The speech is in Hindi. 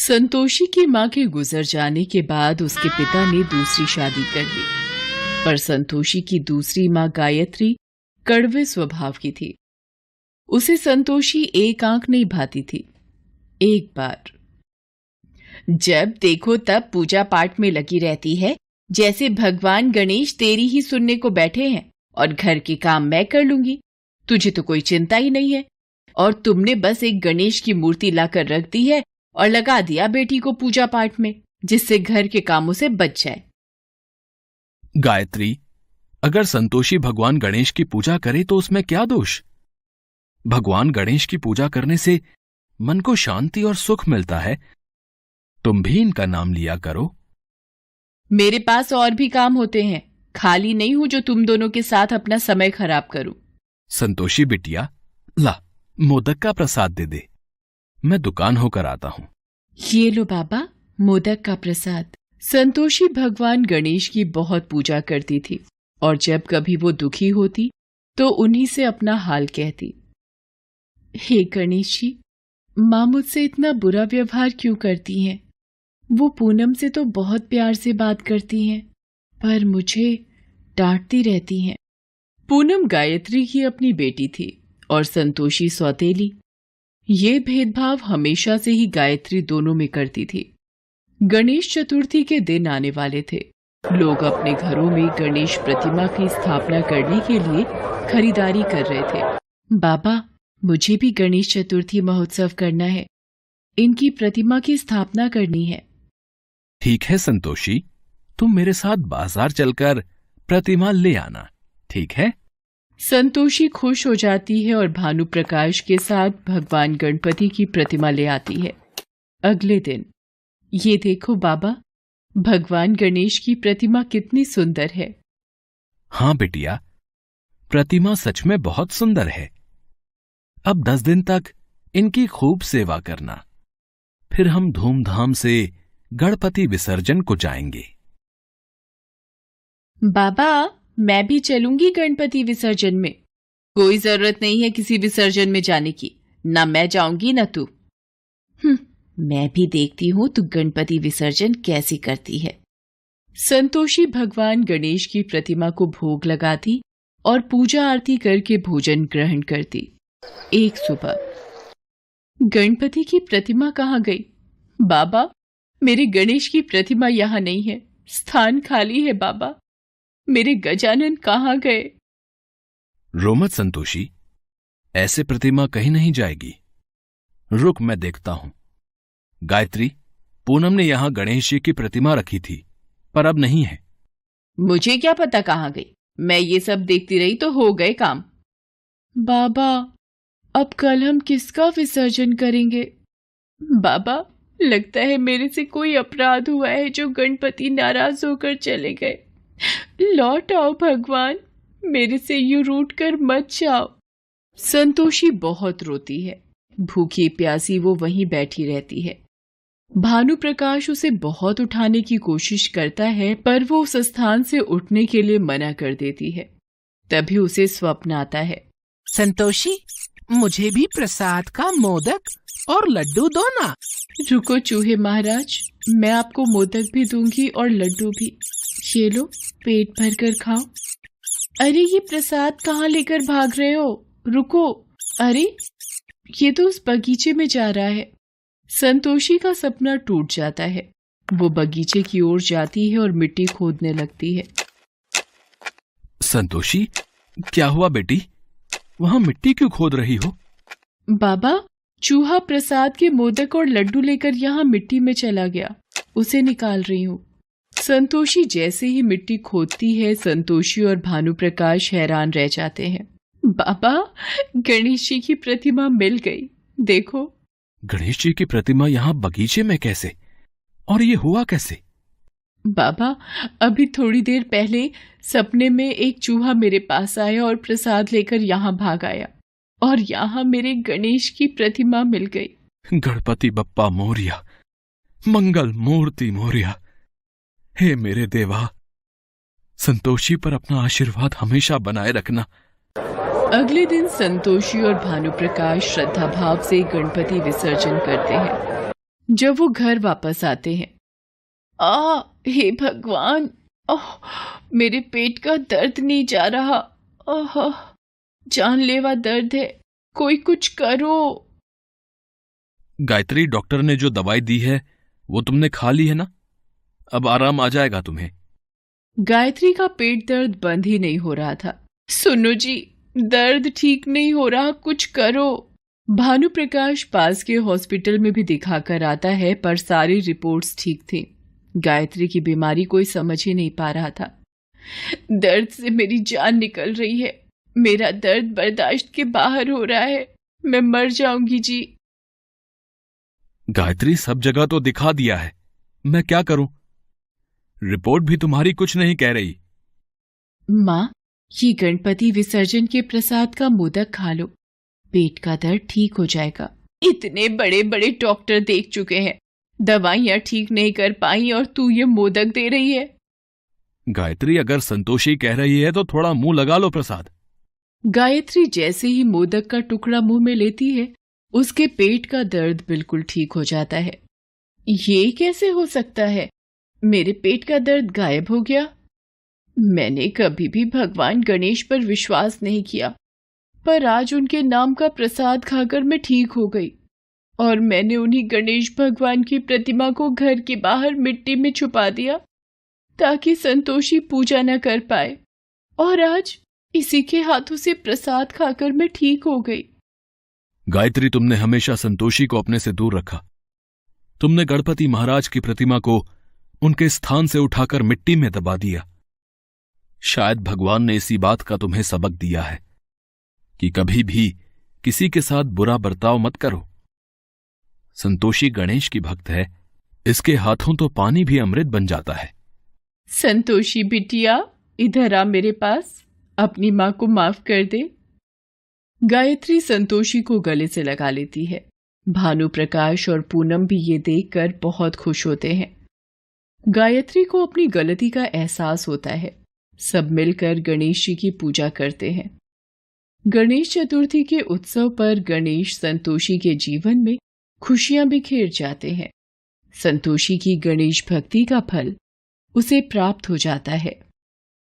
संतोषी की मां के गुजर जाने के बाद उसके पिता ने दूसरी शादी कर ली। पर संतोषी की दूसरी मां गायत्री कड़वे स्वभाव की थी। उसे संतोषी एक आंख नहीं भाती थी। एक बार जब देखो तब पूजा पाठ में लगी रहती है, जैसे भगवान गणेश तेरी ही सुनने को बैठे हैं और घर के काम मैं कर लूंगी, तुझे तो कोई चिंता ही नहीं है। और तुमने बस एक गणेश की मूर्ति लाकर रख दी है और लगा दिया बेटी को पूजा पाठ में, जिससे घर के कामों से बच जाए। गायत्री, अगर संतोषी भगवान गणेश की पूजा करे तो उसमें क्या दोष? भगवान गणेश की पूजा करने से मन को शांति और सुख मिलता है। तुम भी इनका नाम लिया करो। मेरे पास और भी काम होते हैं, खाली नहीं हूं जो तुम दोनों के साथ अपना समय खराब करूं। संतोषी बिटिया, ला मोदक का प्रसाद दे दे, मैं दुकान होकर आता हूं। ये लो बाबा, मोदक का प्रसाद। संतोषी भगवान गणेश की बहुत पूजा करती थी और जब कभी वो दुखी होती तो उन्हीं से अपना हाल कहती। हे गणेश जी, माँ मुझसे इतना बुरा व्यवहार क्यों करती हैं? वो पूनम से तो बहुत प्यार से बात करती हैं, पर मुझे डांटती रहती हैं। पूनम गायत्री की अपनी बेटी थी और संतोषी सौतेली। ये भेदभाव हमेशा से ही गायत्री दोनों में करती थी। गणेश चतुर्थी के दिन आने वाले थे। लोग अपने घरों में गणेश प्रतिमा की स्थापना करने के लिए खरीदारी कर रहे थे। बाबा, मुझे भी गणेश चतुर्थी महोत्सव करना है, इनकी प्रतिमा की स्थापना करनी है। ठीक है संतोषी, तुम मेरे साथ बाजार चलकर प्रतिमा ले आना, ठीक है? संतोषी खुश हो जाती है और भानु प्रकाश के साथ भगवान गणपति की प्रतिमा ले आती है। अगले दिन, ये देखो बाबा, भगवान गणेश की प्रतिमा कितनी सुंदर है। हाँ बिटिया, प्रतिमा सच में बहुत सुंदर है। अब 10 दिन तक इनकी खूब सेवा करना, फिर हम धूमधाम से गणपति विसर्जन को जाएंगे। बाबा, मैं भी चलूंगी गणपति विसर्जन में। कोई जरूरत नहीं है किसी विसर्जन में जाने की, ना मैं जाऊंगी ना तू। मैं भी देखती हूँ तू गणपति विसर्जन कैसे करती है। संतोषी भगवान गणेश की प्रतिमा को भोग लगाती और पूजा आरती करके भोजन ग्रहण करती। एक सुबह, गणपति की प्रतिमा कहाँ गई? बाबा, मेरे गणेश की प्रतिमा यहाँ नहीं है, स्थान खाली है। बाबा, मेरे गजानन कहाँ गए? रो मत संतोषी, ऐसे प्रतिमा कहीं नहीं जाएगी। रुक, मैं देखता हूं। गायत्री, पूनम ने यहां गणेश जी की प्रतिमा रखी थी, पर अब नहीं है। मुझे क्या पता कहाँ गई, मैं ये सब देखती रही तो हो गए काम। बाबा, अब कल हम किसका विसर्जन करेंगे? बाबा, लगता है मेरे से कोई अपराध हुआ है जो गणपति नाराज होकर चले गए। लौट आओ भगवान, मेरे से यूं रूठ कर मत जाओ। संतोषी बहुत रोती है। भूखी प्यासी वो वहीं बैठी रहती है। भानु प्रकाश उसे बहुत उठाने की कोशिश करता है, पर वो उस स्थान से उठने के लिए मना कर देती है। तभी उसे स्वप्न आता है। संतोषी, मुझे भी प्रसाद का मोदक और लड्डू दो ना। रुको चूहे महाराज, मैं आपको मोदक भी दूंगी और लड्डू भी। ये लो, पेट भर कर खाओ। अरे, ये प्रसाद कहाँ लेकर भाग रहे हो? रुको। अरे, ये तो उस बगीचे में जा रहा है। संतोषी का सपना टूट जाता है। वो बगीचे की ओर जाती है और मिट्टी खोदने लगती है। संतोषी, क्या हुआ बेटी? वहां मिट्टी क्यों खोद रही हो? बाबा, चूहा प्रसाद के मोदक और लड्डू लेकर यहाँ मिट्टी में चला गया, उसे निकाल रही हूँ। संतोषी जैसे ही मिट्टी खोदती है, संतोषी और भानु प्रकाश हैरान रह जाते हैं। बाबा, गणेश जी की प्रतिमा मिल गई, देखो। गणेश जी की प्रतिमा यहाँ बगीचे में कैसे? और ये हुआ कैसे? बाबा, अभी थोड़ी देर पहले सपने में एक चूहा मेरे पास आया और प्रसाद लेकर यहाँ भाग आया, और यहाँ मेरे गणेश की प्रतिमा मिल गई। गणपति बप्पा मोरिया, मंगल मूर्ति मोरिया। हे मेरे देवा, संतोषी पर अपना आशीर्वाद हमेशा बनाए रखना। अगले दिन संतोषी और भानु प्रकाश श्रद्धा भाव से गणपति विसर्जन करते हैं। जब वो घर वापस आते हैं। हे भगवान, मेरे पेट का दर्द नहीं जा रहा। जानलेवा दर्द है, कोई कुछ करो। गायत्री, डॉक्टर ने जो दवाई दी है वो तुमने खा ली है ना? अब आराम आ जाएगा तुम्हें। गायत्री का पेट दर्द बंद ही नहीं हो रहा था। सुनो जी, दर्द ठीक नहीं हो रहा, कुछ करो। भानु प्रकाश पास के हॉस्पिटल में भी दिखाकर आता है, पर सारी रिपोर्ट्स ठीक थी। गायत्री की बीमारी कोई समझ ही नहीं पा रहा था। दर्द से मेरी जान निकल रही है, मेरा दर्द बर्दाश्त के बाहर हो रहा है, मैं मर जाऊंगी जी। गायत्री, सब जगह तो दिखा दिया है, मैं क्या करूं? रिपोर्ट भी तुम्हारी कुछ नहीं कह रही। माँ, ये गणपति विसर्जन के प्रसाद का मोदक खा लो, पेट का दर्द ठीक हो जाएगा। इतने बड़े बड़े डॉक्टर देख चुके हैं, दवाइयां ठीक नहीं कर पाई और तू ये मोदक दे रही है। गायत्री, अगर संतोषी कह रही है तो थोड़ा मुंह लगा लो प्रसाद। गायत्री जैसे ही मोदक का टुकड़ा मुंह में लेती है, उसके पेट का दर्द बिल्कुल ठीक हो जाता है। ये कैसे हो सकता है? मेरे पेट का दर्द गायब हो गया। मैंने कभी भी भगवान गणेश पर विश्वास नहीं किया, पर आज उनके नाम का प्रसाद खाकर मैं ठीक हो गई और मैंने उन्हीं गणेश भगवान की प्रतिमा को घर के बाहर मिट्टी में छुपा दिया ताकि संतोषी पूजा न कर पाए, और आज इसी के हाथों से प्रसाद खाकर मैं ठीक हो गई। गायत्री, तुमने हमेशा संतोषी को अपने से दूर रखा। तुमने गणपति महाराज की प्रतिमा को उनके स्थान से उठाकर मिट्टी में दबा दिया। शायद भगवान ने इसी बात का तुम्हें सबक दिया है कि कभी भी किसी के साथ बुरा बर्ताव मत करो। संतोषी गणेश की भक्त है, इसके हाथों तो पानी भी अमृत बन जाता है। संतोषी बिटिया, इधर आ मेरे पास, अपनी मां को माफ कर दे। गायत्री संतोषी को गले से लगा लेती है। भानु प्रकाश और पूनम भी ये देखकर बहुत खुश होते हैं। गायत्री को अपनी गलती का एहसास होता है। सब मिलकर गणेश जी की पूजा करते हैं। गणेश चतुर्थी के उत्सव पर गणेश संतोषी के जीवन में खुशियां बिखेर जाते हैं। संतोषी की गणेश भक्ति का फल उसे प्राप्त हो जाता है।